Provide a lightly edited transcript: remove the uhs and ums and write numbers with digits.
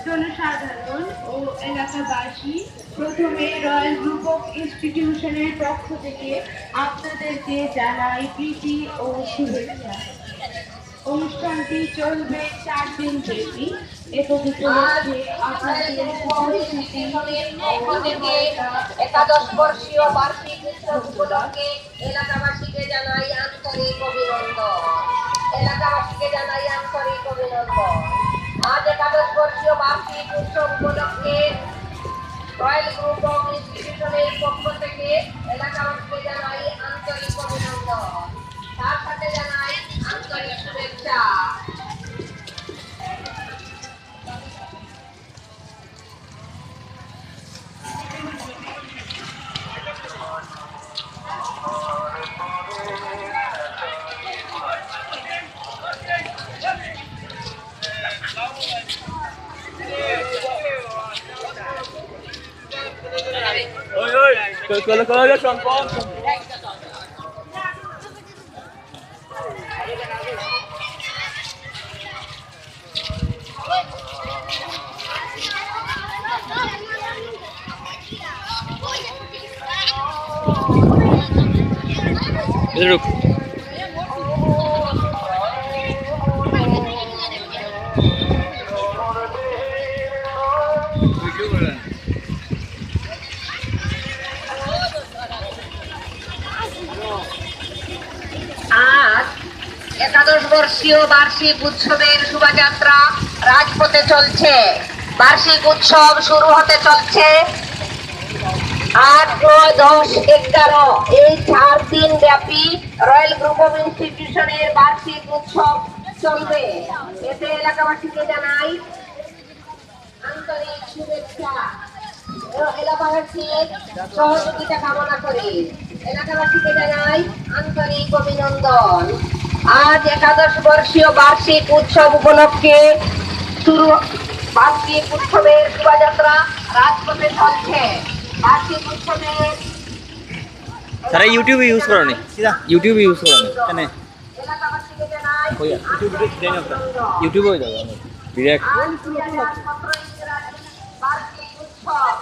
জনসাধারণ ও এলাকাবাসী, প্রথমে রয়্যাল গ্রুপ অফ ইনস্টিটিউশনের পক্ষ থেকে আপনাদেরকে জানাই প্রীতি ও শুভেচ্ছা। অনুষ্ঠানটি চলবে 4 দিন ব্যাপী। একাদশ বর্ষীয় বার্ষিক উৎসব উপলক্ষে এলাকাবাসীকে জানাই আন্তরিক অভিনন্দন। আজ একাদশ বর্ষীয় বার্ষিক উৎসব উপলক্ষে রয়্যাল গ্রুপ অফ ইনস্টিটিউশনের পক্ষ থেকে এলাকাবাসীকে জানাই আন্তরিক অভিনন্দন, তার সাথে জানাই আন্তরিক শুভেচ্ছা। একাদশ বর্ষীয় বার্ষিক উৎসবের শোভাযাত্রা রাজপথে চলছে। বার্ষিক উৎসব শুরু হতে চলছে 8, 9, 10, 11 এই 4 দিন ব্যাপী রয়্যাল গ্রুপ অফ ইনস্টিটিউশনের বার্ষিক উৎসব চলবে। এতে এলাকাবাসীকে জানাই আন্তরিক শুভেচ্ছা, এলাকাবাসীর সহযোগিতা কামনা করি। এলাকাবাসীকে জানাই আন্তরিক অভিনন্দন। আজ একাদশ বর্ষীয় বার্ষিক উৎসব উপলক্ষে বার্ষিক উৎসবের শোভাযাত্রা রাজপথে চলছে। বার্ষিক উৎসবে তারা ইউটিউবে ইউজ করো নি, ইউটিউবে ইউজ করো নি কেন এলাকাবাসীকে জানাই ইউটিউবে হয়ে যাবে ডিরেক্ট। বার্ষিক উৎসব